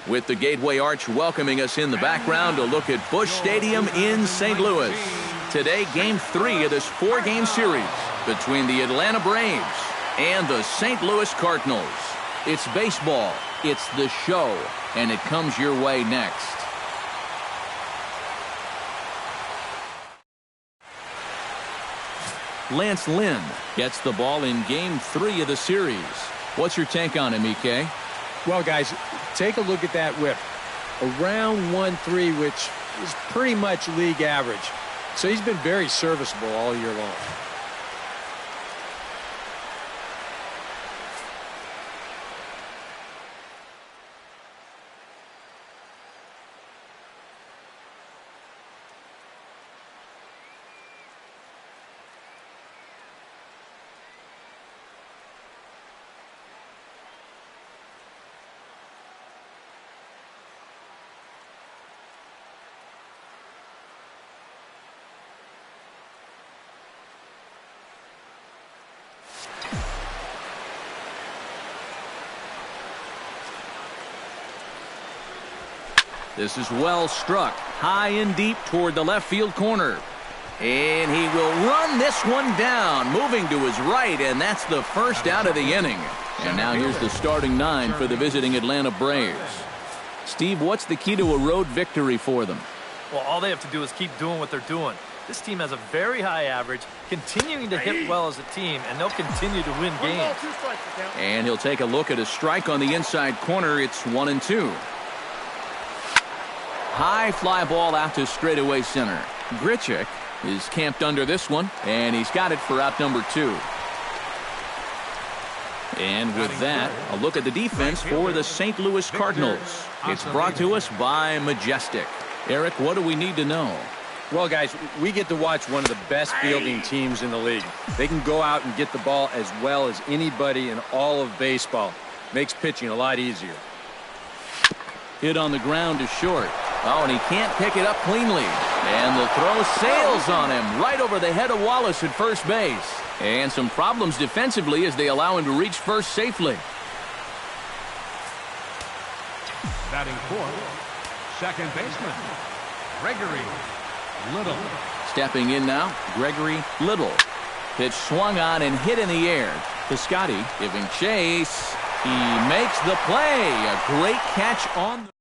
With the Gateway Arch welcoming us in the background, a look at Busch Stadium in St. Louis. Today, Game 3 of this 4-game series between the Atlanta Braves and the St. Louis Cardinals. It's baseball, it's the show, and it comes your way next. Lance Lynn gets the ball in Game 3 of the series. What's your take on him, EK? Well, guys, take a look at that whip. Around 1.3, which is pretty much league average. So he's been very serviceable all year long. This is well struck, high and deep toward the left field corner. And he will run this one down, moving to his right, and that's the first out of the inning. And now here's the starting 9 for the visiting Atlanta Braves. Steve, what's the key to a road victory for them? Well, all they have to do is keep doing what they're doing. This team has a very high average, continuing to hit well as a team, and they'll continue to win games. And he'll take a look at a strike on the inside corner. It's 1-2. High fly ball out to straightaway center. Grichuk is camped under this one, and he's got it for out number 2. And with that, a look at the defense for the St. Louis Cardinals. It's brought to us by Majestic. Eric, what do we need to know? Well, guys, we get to watch one of the best fielding teams in the league. They can go out and get the ball as well as anybody in all of baseball. Makes pitching a lot easier. Hit on the ground to short. Oh, and he can't pick it up cleanly. And the throw sails on him right over the head of Wallace at first base. And some problems defensively as they allow him to reach first safely. Batting fourth, second baseman, Gregory Little. Stepping in now, Gregory Little. Pitch swung on and hit in the air. Piscotty giving chase. He makes the play. A great catch on the...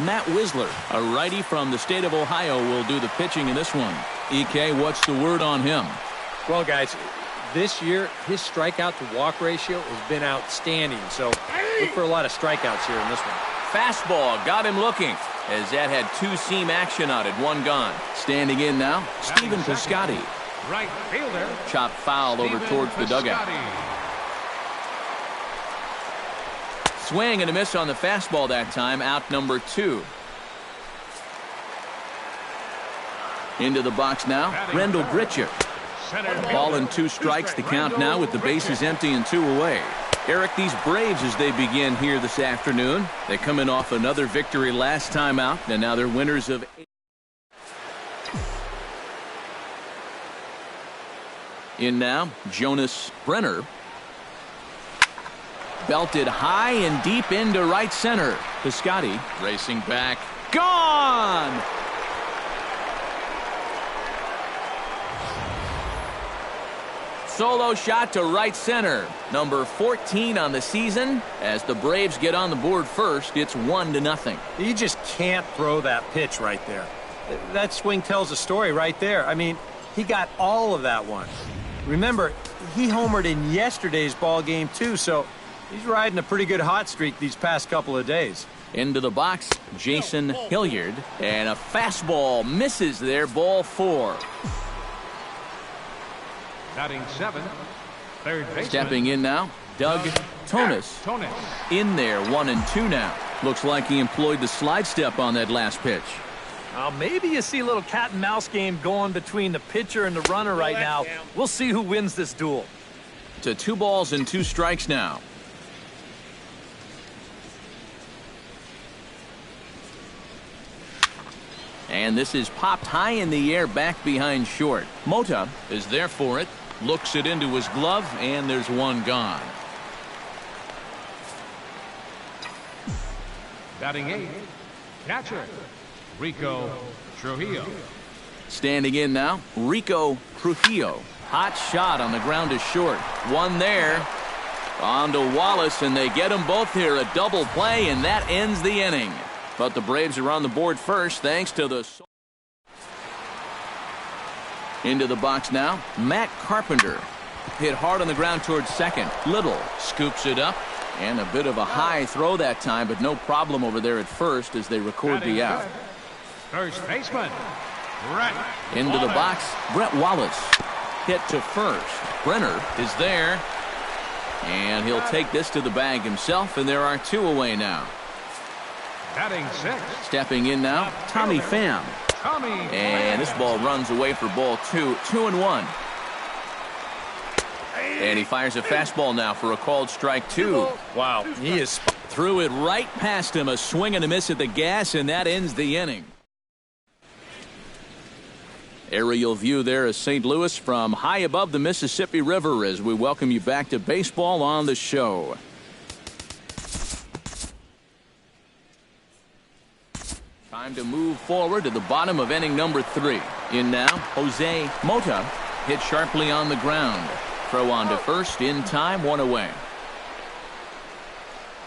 Matt Wisler, a righty from the state of Ohio, will do the pitching in this one. EK, what's the word on him? Well, guys, this year, his strikeout to walk ratio has been outstanding. So look for a lot of strikeouts here in this one. Fastball got him looking as that had 2-seam action on it, 1 gone. Standing in now, Stephen Piscotty. Right fielder. Chopped foul over towards the dugout. Swing and a miss on the fastball that time, out number 2. Into the box now, Rendell Grichuk. Ball and 2 strikes, the count now with the bases empty and 2 away. Eric, these Braves as they begin here this afternoon, they come in off another victory last time out, and now they're winners of 8. In now, Jonas Brenner. Belted high and deep into right center. Piscotty racing back. Gone! Solo shot to right center. Number 14 on the season. As the Braves get on the board first, it's 1-0. You just can't throw that pitch right there. That swing tells a story right there. I mean, he got all of that one. Remember, he homered in yesterday's ball game too, so he's riding a pretty good hot streak these past couple of days. Into the box, Jason Hilliard. And a fastball misses there, ball 4. Batting 7, third baseman. Stepping in now, Doug Tonis. In there, 1-2 now. Looks like he employed the slide step on that last pitch. Maybe you see a little cat and mouse game going between the pitcher and the runner right now. We'll see who wins this duel. To 2 balls and 2 strikes now. And this is popped high in the air back behind short. Mota is there for it. Looks it into his glove, and there's 1 gone. Batting 8, catcher, Rico Trujillo. Standing in now, Rico Trujillo. Hot shot on the ground is short. One there. On to Wallace, and they get them both here. A double play, and that ends the inning. But the Braves are on the board first thanks to the... Into the box now, Matt Carpenter. Hit hard on the ground towards second. Little scoops it up. And a bit of a high throw that time, but no problem over there at first as they record the out. First baseman, Brett Into the box, Brett Wallace. Hit to first. Brenner is there. And he'll take this to the bag himself, and there are 2 away now. Batting 6. Stepping in now, Tommy Pham. And this ball runs away for ball 2. 2-1. And he fires a fastball now for a called strike 2. Wow, he is... Threw it right past him. A swing and a miss at the gas, and that ends the inning. Aerial view there of St. Louis from high above the Mississippi River as we welcome you back to baseball on the show. Time to move forward to the bottom of inning number 3. In now, Jose Mota hit sharply on the ground. Throw on to first in time, 1 away.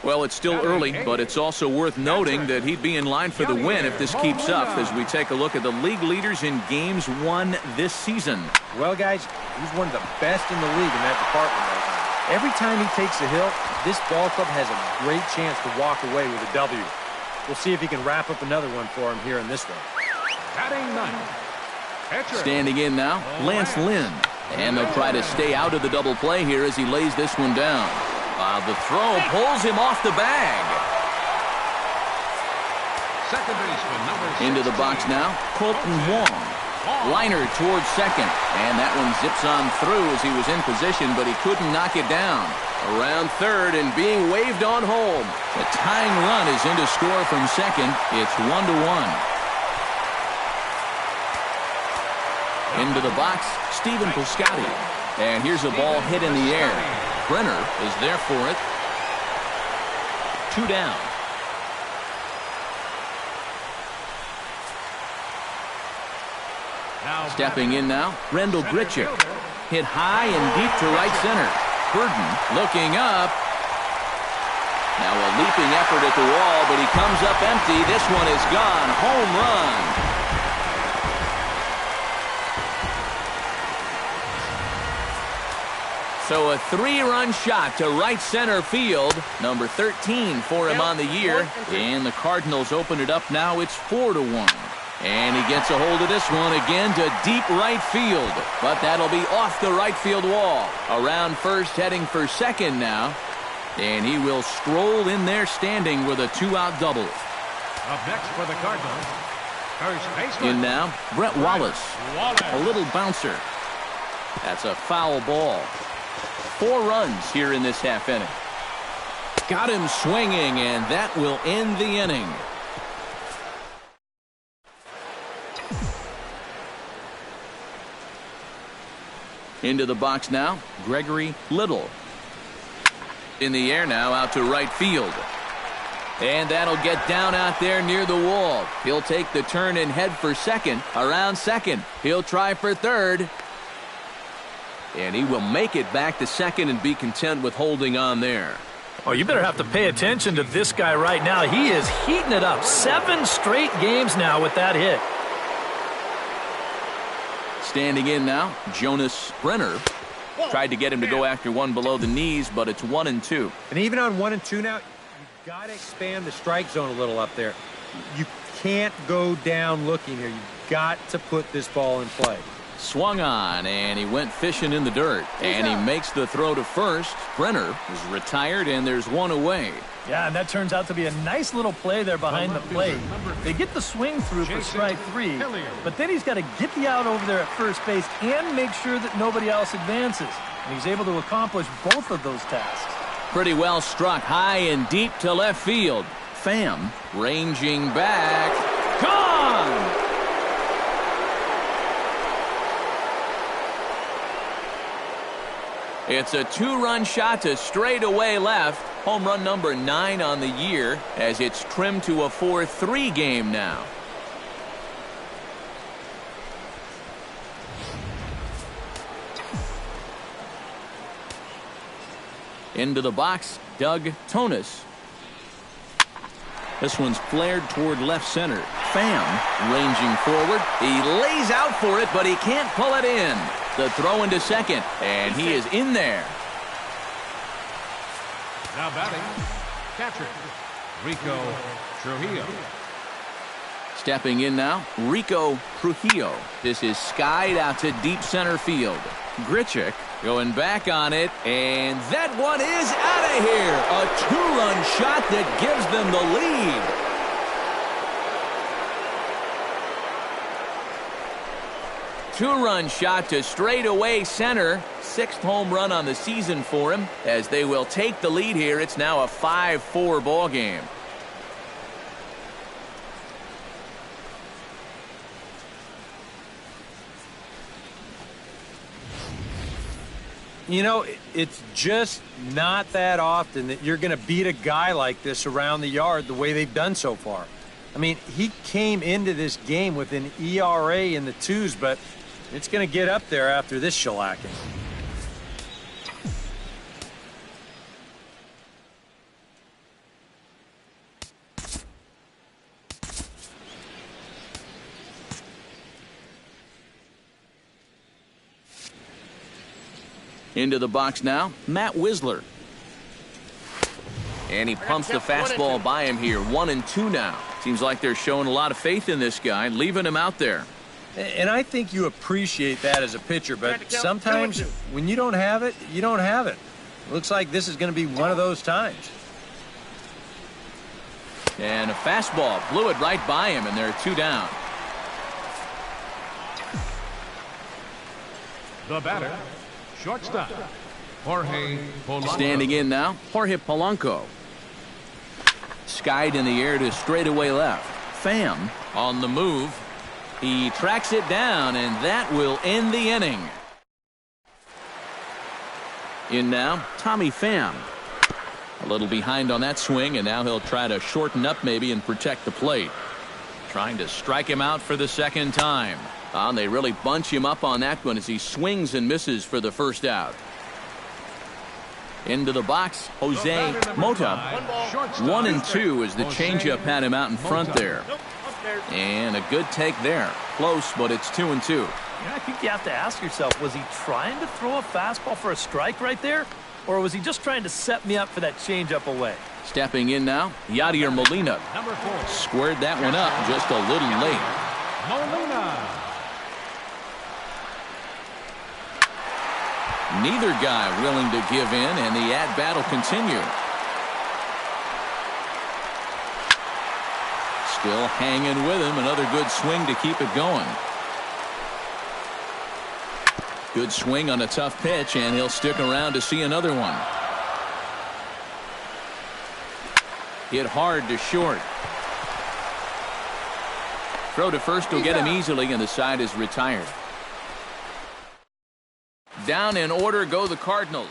Well, it's still early, but it's also worth noting that he'd be in line for the win if this keeps up as we take a look at the league leaders in games won this season. Well, guys, he's one of the best in the league in that department right now. Every time he takes a hill, this ball club has a great chance to walk away with a W. We'll see if he can wrap up another one for him here in this one. Batting 9. Standing in now, Lance Lynn. And they'll try to stay out of the double play here as he lays this one down. The throw pulls him off the bag. Second baseman, number 6. Into the box now, Colton Wong. Liner towards second. And that one zips on through as he was in position, but he couldn't knock it down. Around third and being waved on home. The tying run is in to score from second. It's 1-1. Into the box, Stephen Piscotty. And here's a ball hit in the air. Brenner is there for it. 2 down. Stepping in now, Rendell Grichuk. Hit high and deep to right center. Burden looking up. Now a leaping effort at the wall, but he comes up empty. This one is gone. Home run. So a 3-run shot to right center field. Number 13 for him on the year. And the Cardinals open it up now. It's 4-1. And he gets a hold of this one again to deep right field. But that'll be off the right field wall. Around first, heading for second now. And he will stroll in there standing with a 2-out double. Up next for the Cardinals, first baseman. In now, Brett Wallace. A little bouncer. That's a foul ball. 4 runs here in this half inning. Got him swinging, and that will end the inning. Into the box now, Gregory Little. In the air now, out to right field. And that'll get down out there near the wall. He'll take the turn and head for second. Around second, he'll try for third. And he will make it back to second and be content with holding on there. Oh, you better have to pay attention to this guy right now. He is heating it up. 7 straight games now with that hit. Standing in now, Jonas Brenner. Tried to get him to go after one below the knees, but it's 1-2. And even on 1-2 now, you've got to expand the strike zone a little up there. You can't go down looking here. You've got to put this ball in play. Swung on, and he went fishing in the dirt. And he makes the throw to first. Brenner is retired, and there's 1 away. Yeah, and that turns out to be a nice little play there behind the plate. They get the swing through for strike 3, but then he's got to get the out over there at first base and make sure that nobody else advances. And he's able to accomplish both of those tasks. Pretty well struck high and deep to left field. Pham ranging back. Gone! It's a 2-run shot to straightaway left. Home run number 9 on the year as it's trimmed to a 4-3 game now. Into the box, Doug Tonis. This one's flared toward left center. Pham ranging forward. He lays out for it, but he can't pull it in. The throw into second, and he is in there. Now batting, catcher, Rico Trujillo. Stepping in now, Rico Trujillo. This is skied out to deep center field. Grichuk going back on it, and that one is out of here. A 2-run shot that gives them the lead. Two-run shot to straightaway center. 6th home run on the season for him as they will take the lead here. It's now a 5-4 ball game. You know, it's just not that often that you're going to beat a guy like this around the yard the way they've done so far. I mean, he came into this game with an ERA in the 2s, but it's going to get up there after this shellacking. Into the box now, Matt Wisler. And he pumps the fastball by him here. 1-2 now. Seems like they're showing a lot of faith in this guy, leaving him out there. And I think you appreciate that as a pitcher, but sometimes when you don't have it, you don't have it. Looks like this is going to be one of those times. And a fastball blew it right by him, and they're 2 down. The batter, shortstop, Jorge Polanco. Standing in now, Jorge Polanco. Skied in the air to straightaway left. Pham on the move. He tracks it down, and that will end the inning. In now, Tommy Pham. A little behind on that swing, and now he'll try to shorten up maybe and protect the plate. Trying to strike him out for the 2nd time. And they really bunch him up on that one as he swings and misses for the first out. Into the box, Jose Mota. 1-2 as the changeup had him out in front there. And a good take there. Close, but it's 2-2. I think you have to ask yourself, was he trying to throw a fastball for a strike right there? Or was he just trying to set me up for that changeup away? Stepping in now, Yadier Molina. Number 4. Squared that one up just a little late. Molina. Neither guy willing to give in, and the at-bat will continue. Still hanging with him. Another good swing to keep it going. Good swing on a tough pitch, and he'll stick around to see another one. Hit hard to short. Throw to first will get him easily, and the side is retired. Down in order go the Cardinals.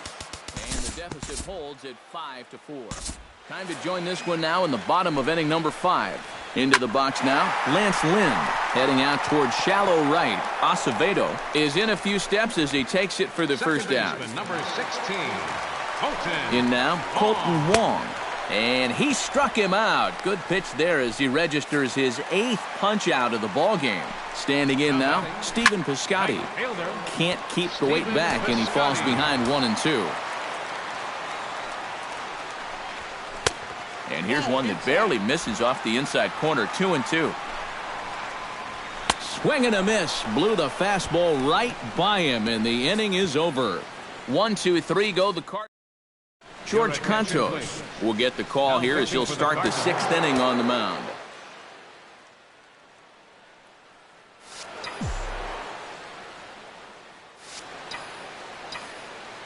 And the deficit holds at 5-4. Time to join this one now in the bottom of inning number 5. Into the box now, Lance Lynn. Heading out towards shallow right. Acevedo is in a few steps as he takes it for the first out. Number 16, Colton. In now, Colton Wong. And he struck him out. Good pitch there as he registers his 8th punch out of the ball game. Standing in now, Stephen Piscotty. Can't keep the weight back, and he falls behind 1-2. And here's one that barely misses off the inside corner. 2-2. Swing and a miss. Blew the fastball right by him, and the inning is over. 1-2-3 go the Cardinals. George Cantos will get the call here as he'll start the 6th inning on the mound.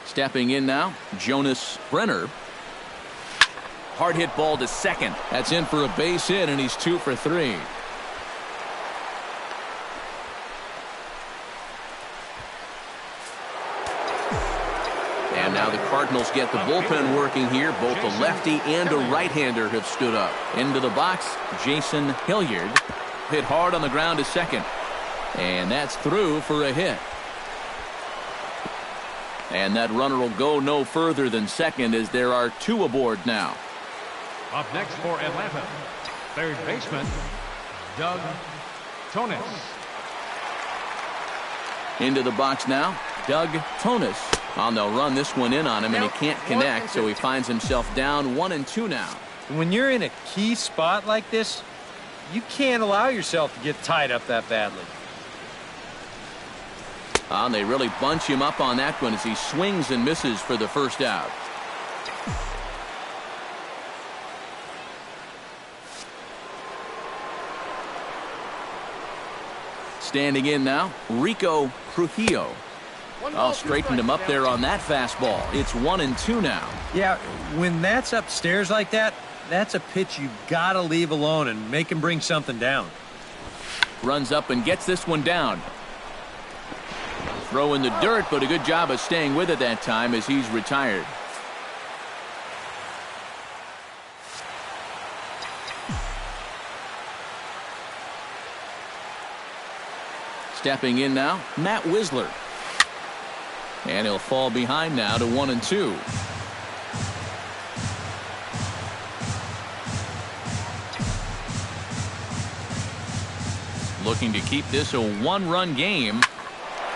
Stepping in now, Jonas Brenner. Hard hit ball to second. That's in for a base hit, and he's 2 for 3. And now the Cardinals get the bullpen working here. Both a lefty and a right-hander have stood up. Into the box, Jason Hilliard. Hit hard on the ground to second. And that's through for a hit. And that runner will go no further than second as there are two aboard now. Up next for Atlanta, third baseman, Doug Tonis. Into the box now, Doug Tonis. Well, they'll run this one in on him, and he can't connect, so he finds himself down 1-2 now. When you're in a key spot like this, you can't allow yourself to get tied up that badly. They really bunch him up on that one as he swings and misses for the first out. Standing in now, Rico Trujillo. Straightened him up there on that fastball. It's 1-2 now. Yeah, when that's upstairs like that, that's a pitch you gotta leave alone and make him bring something down. Runs up and gets this one down. Throw in the dirt, but a good job of staying with it that time as he's retired. Stepping in now, Matt Wisler. And he'll fall behind now to 1-2. Looking to keep this a one-run game.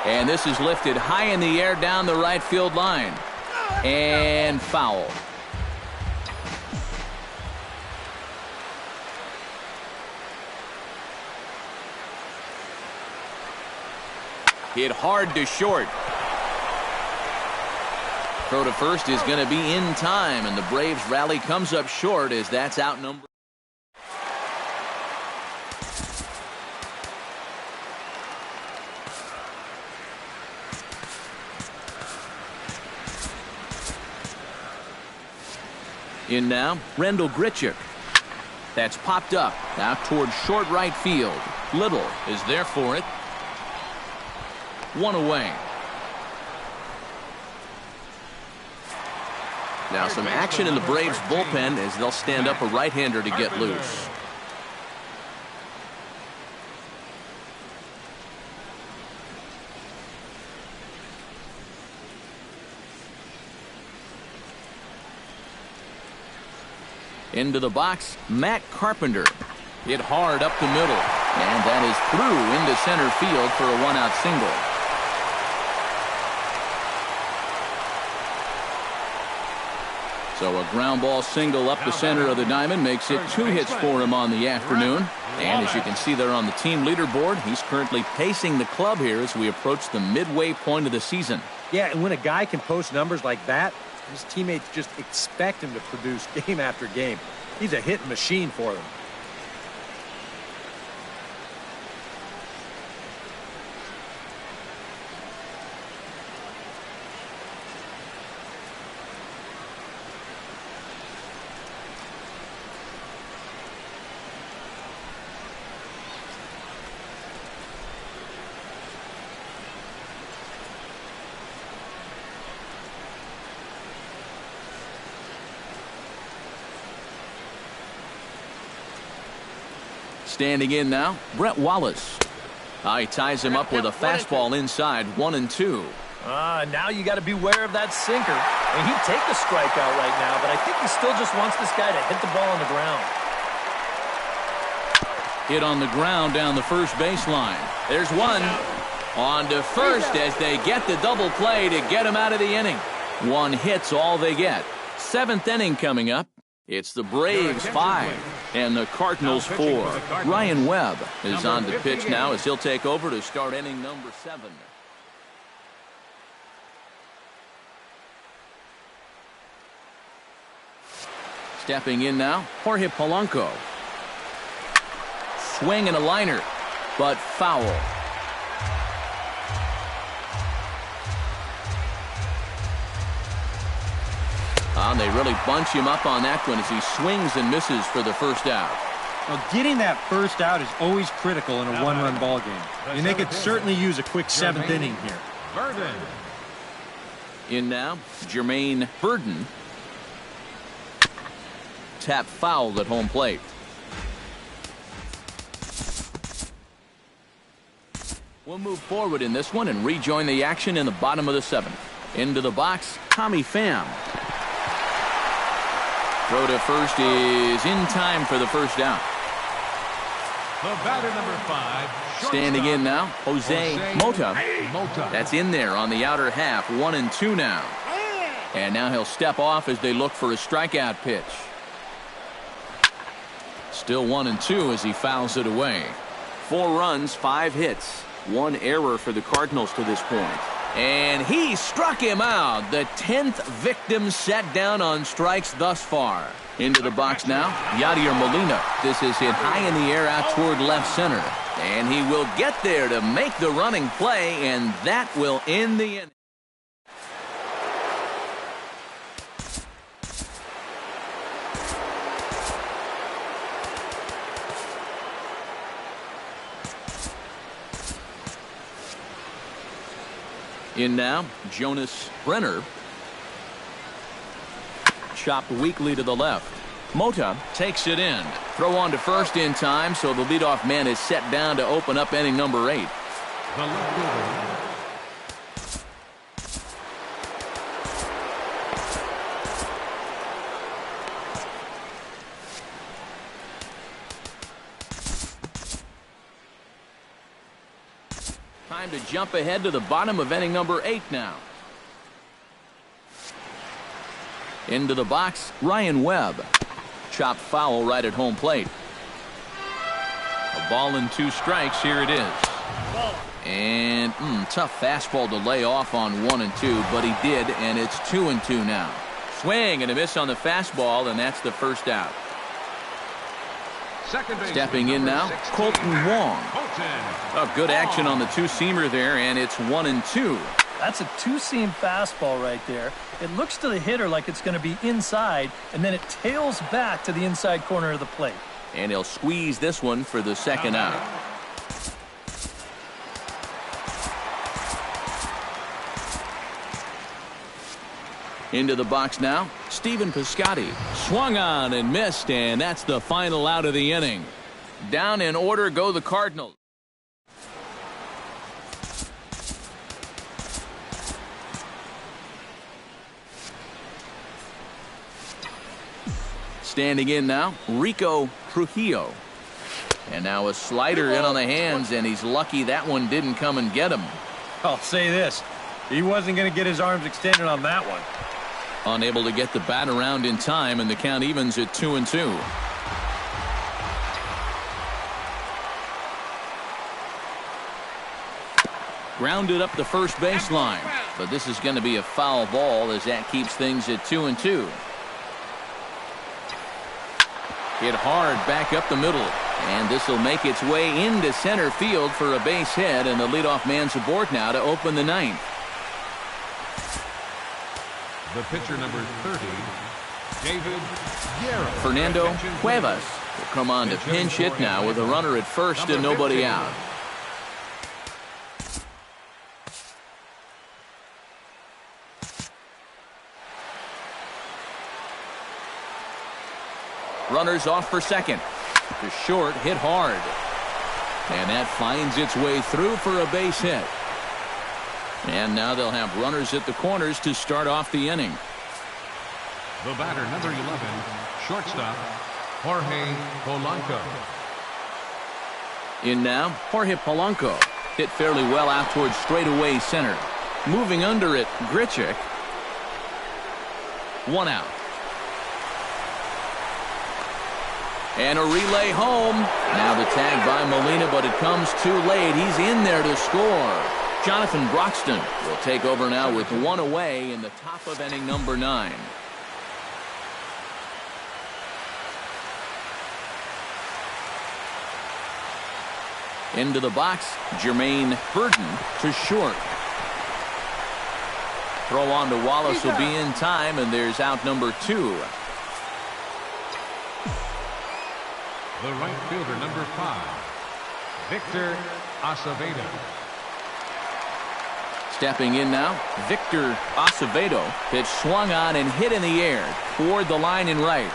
And this is lifted high in the air down the right field line. And foul. Hit hard to short. Throw to first is going to be in time, and the Braves rally comes up short as that's outnumbered. In now, Rendell Grichuk. That's popped up out towards short right field. Little is there for it. One away. Now some action in the Braves bullpen as they'll stand up a right-hander to get loose. Into the box, Matt Carpenter. Hit hard up the middle. And that is through into center field for a one-out single. So a ground ball single up the center of the diamond makes it 2 hits for him on the afternoon. And as you can see there on the team leaderboard, he's currently pacing the club here as we approach the midway point of the season. Yeah, and when a guy can post numbers like that, his teammates just expect him to produce game after game. He's a hit machine for them. Standing in now, Brett Wallace. He ties him up with a fastball inside, 1-2. Now you got to beware of that sinker. And he'd take the strikeout right now, but I think he still just wants this guy to hit the ball on the ground. Hit on the ground down the first baseline. There's one. On to first as they get the double play to get him out of the inning. 1 hit's all they get. 7th inning coming up. It's the Braves 5 and the Cardinals 4. Ryan Webb is on the pitch now as he'll take over to start inning number 7. Stepping in now, Jorge Polanco. Swing and a liner, but foul. They really bunch him up on that one as he swings and misses for the first out. Well, getting that first out is always critical in a one-run ball game. And they could certainly use a quick 7th inning here. In now, Jermaine Burton. Tap fouled at home plate. We'll move forward in this one and rejoin the action in the bottom of the 7th. Into the box, Tommy Pham. Throw to first is in time for the first down. The batter, number 5. Standing in now, Jose Mota. That's in there on the outer half, 1-2 now. And now he'll step off as they look for a strikeout pitch. Still 1-2 as he fouls it away. 4 runs, 5 hits. 1 error for the Cardinals to this point. And he struck him out. The 10th victim set down on strikes thus far. Into the box now, Yadier Molina. This is hit high in the air out toward left center. And he will get there to make the running play, and that will end the inning. In now, Jonas Brenner. Chopped weakly to the left. Mota takes it in. Throw on to first in time, so the leadoff man is set down to open up inning number 8. The left fielder. Time to jump ahead to the bottom of inning number 8 now. Into the box, Ryan Webb. Chopped foul right at home plate. A ball and 2 strikes. Here it is. And tough fastball to lay off on 1 and 2, but he did, and it's 2 and 2 now. Swing and a miss on the fastball, and that's the first out. Stepping in now, Colton Wong. Oh, good action on the 2-seamer there, and it's 1 and 2. That's a 2-seam fastball right there. It looks to the hitter like it's going to be inside, and then it tails back to the inside corner of the plate. And he'll squeeze this one for the second out. Into the box now, Stephen Piscotty. Swung on and missed, and that's the final out of the inning. Down in order go the Cardinals. Standing in now, Rico Trujillo. And now a slider in on the hands, and he's lucky that one didn't come and get him. I'll say this. He wasn't going to get his arms extended on that one. Unable to get the bat around in time, and the count evens at 2 and 2. Grounded up the first baseline, but this is going to be a foul ball as that keeps things at 2 and 2. Hit hard back up the middle, and this will make its way into center field for a base hit, and the leadoff man's aboard now to open the 9th. The pitcher, number 30, David Guerra. Fernando Cuevas will come on to pinch hit now with a runner at first and nobody out. Runners off for second. The short hit hard. And that finds its way through for a base hit. And now they'll have runners at the corners to start off the inning. The batter, number 11, shortstop, Jorge Polanco. In now, Jorge Polanco. Hit fairly well out towards straightaway center. Moving under it, Grichuk. 1 out. And a relay home. Now the tag by Molina, but it comes too late. He's in there to score. Jonathan Broxton will take over now with 1 away in the top of inning number 9. Into the box, Jermaine Burton to short. Throw on to Wallace will be in time, and there's out number 2. The right fielder, number 5, Victor Acevedo. Stepping in now, Victor Acevedo. Pitch swung on and hit in the air toward the line and right.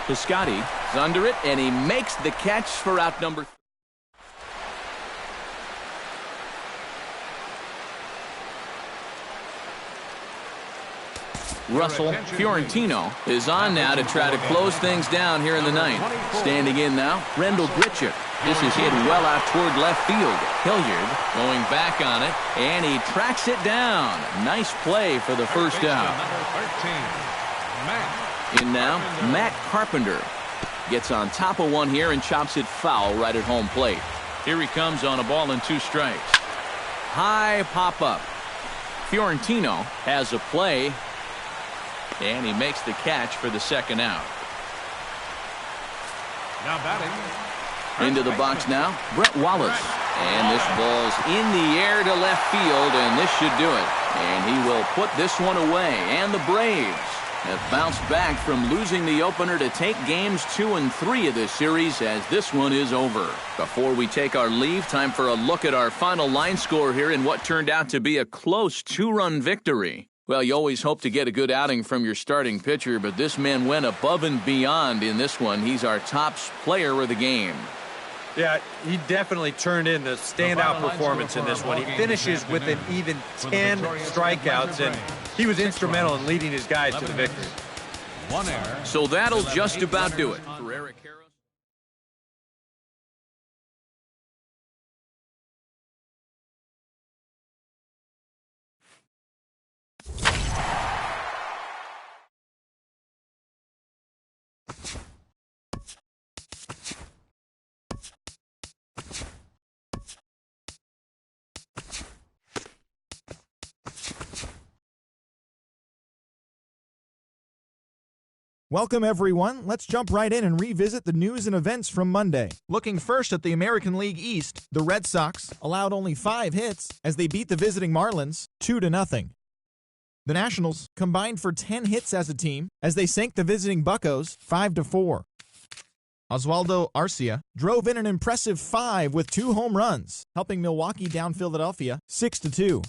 Piscotty is under it, and he makes the catch for out number 3. Russell Fiorentino is on now to try to close things down here in the ninth. Standing in now, Rendell Grichuk. This is hit well out toward left field. Hilliard going back on it, and he tracks it down. Nice play for the first out. In now, Matt Carpenter gets on top of one here and chops it foul right at home plate. Here he comes on a ball and 2 strikes. High pop-up. Fiorentino has a play, and he makes the catch for the second out. Now batting. Into the box now, Brett Wallace. And this ball's in the air to left field, and this should do it. And he will put this one away. And the Braves have bounced back from losing the opener to take games 2 and 3 of this series as this one is over. Before we take our leave, time for a look at our final line score here in what turned out to be a close 2-run victory. Well, you always hope to get a good outing from your starting pitcher, but this man went above and beyond in this one. He's our top player of the game. Yeah, he definitely turned in the standout performance in this one. He finishes with an even 10 strikeouts, and he was instrumental in leading his guys to the victory. 1 error. So that'll just about do it for Eric Harris. Welcome, everyone. Let's jump right in and revisit the news and events from Monday. Looking first at the American League East, the Red Sox allowed only 5 hits as they beat the visiting Marlins 2-0. The Nationals combined for 10 hits as a team as they sank the visiting Buccos 5-4. Oswaldo Arcia drove in an impressive 5 with 2 home runs, helping Milwaukee down Philadelphia 6-2.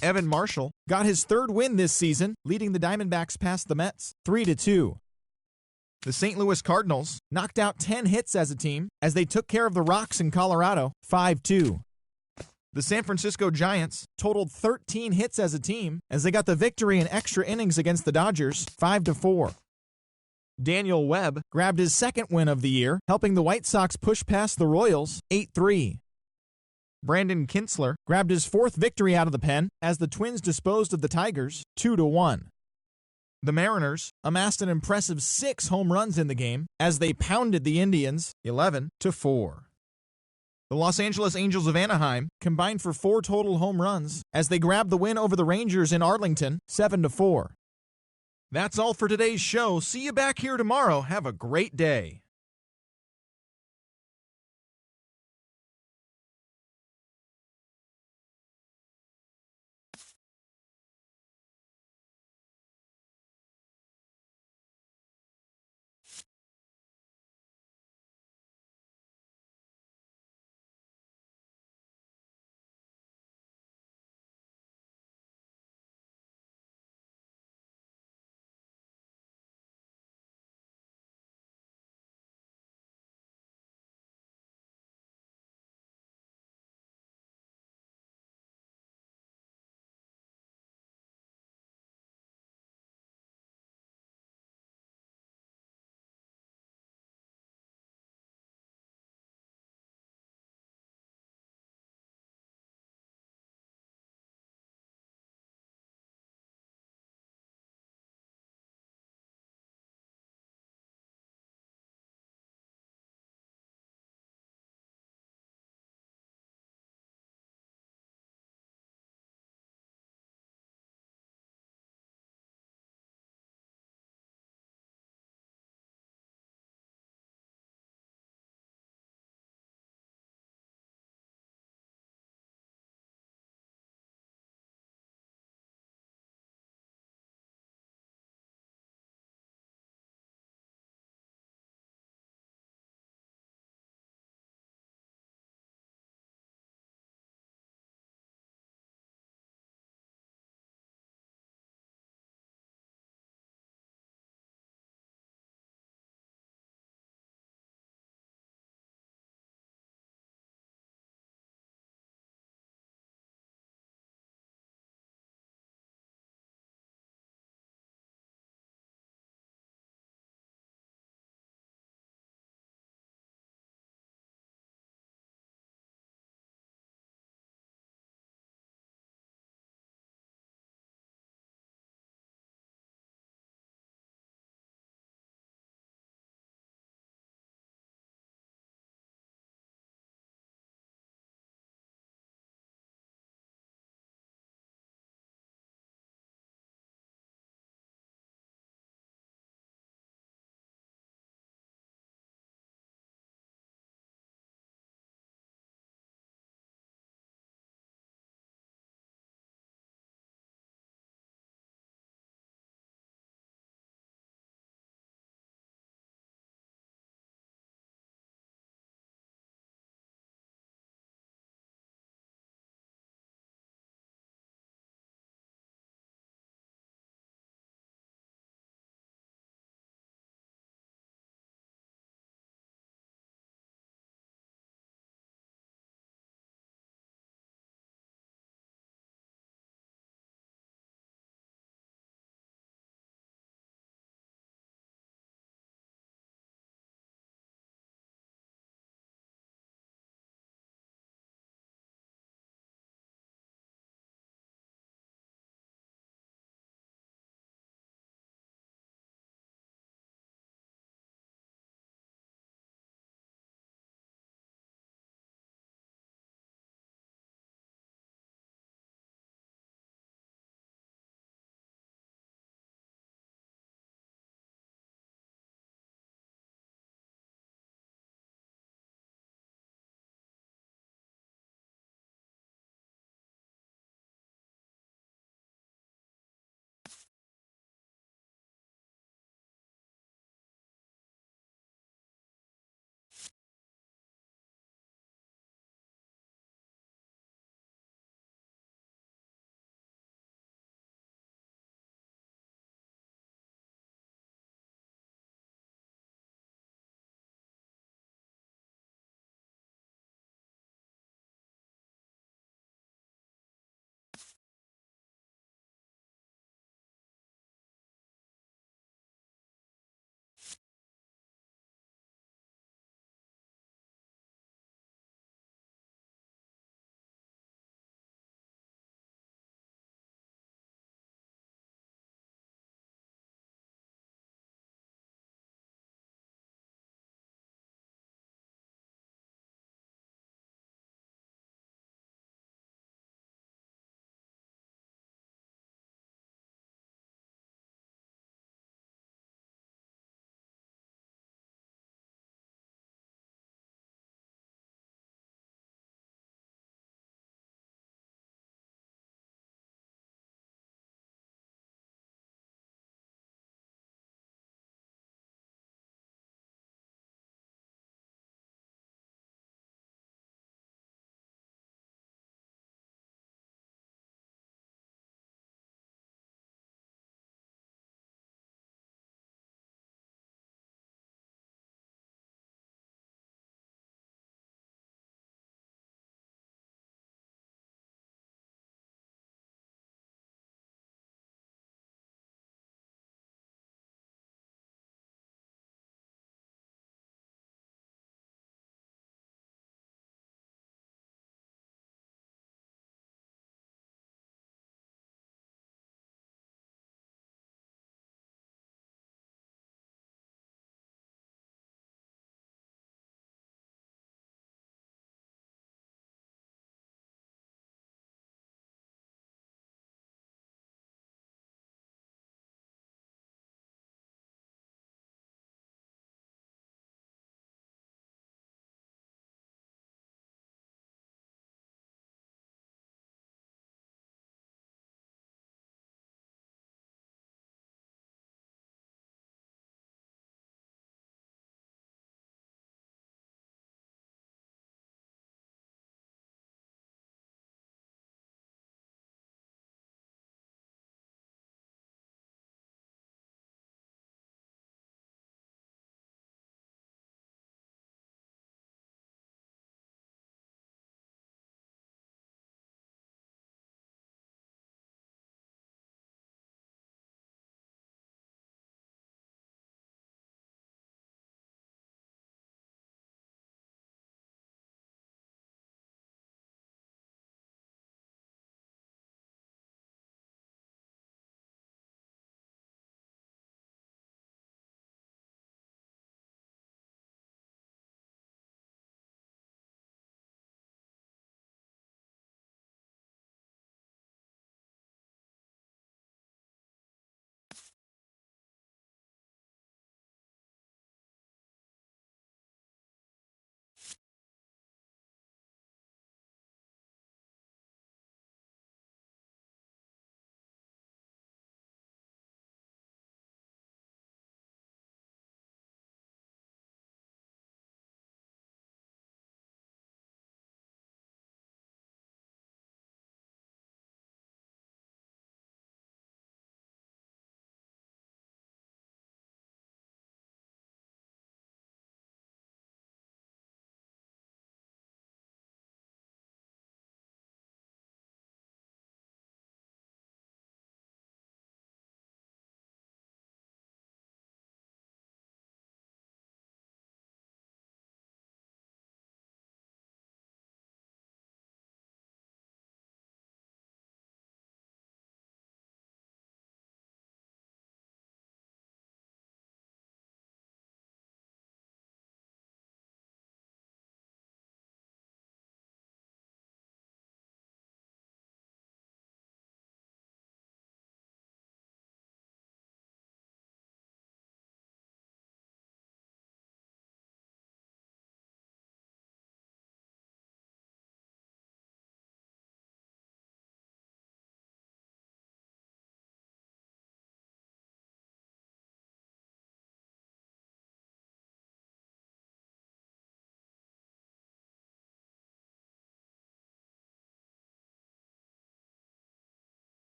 Evan Marshall got his 3rd win this season, leading the Diamondbacks past the Mets 3-2. The St. Louis Cardinals knocked out 10 hits as a team as they took care of the Rocks in Colorado 5-2. The San Francisco Giants totaled 13 hits as a team as they got the victory in extra innings against the Dodgers 5-4. Daniel Webb grabbed his 2nd win of the year, helping the White Sox push past the Royals 8-3. Brandon Kintzler grabbed his 4th victory out of the pen as the Twins disposed of the Tigers 2-1. The Mariners amassed an impressive 6 home runs in the game as they pounded the Indians 11-4. The Los Angeles Angels of Anaheim combined for 4 total home runs as they grabbed the win over the Rangers in Arlington 7-4. That's all for today's show. See you back here tomorrow. Have a great day.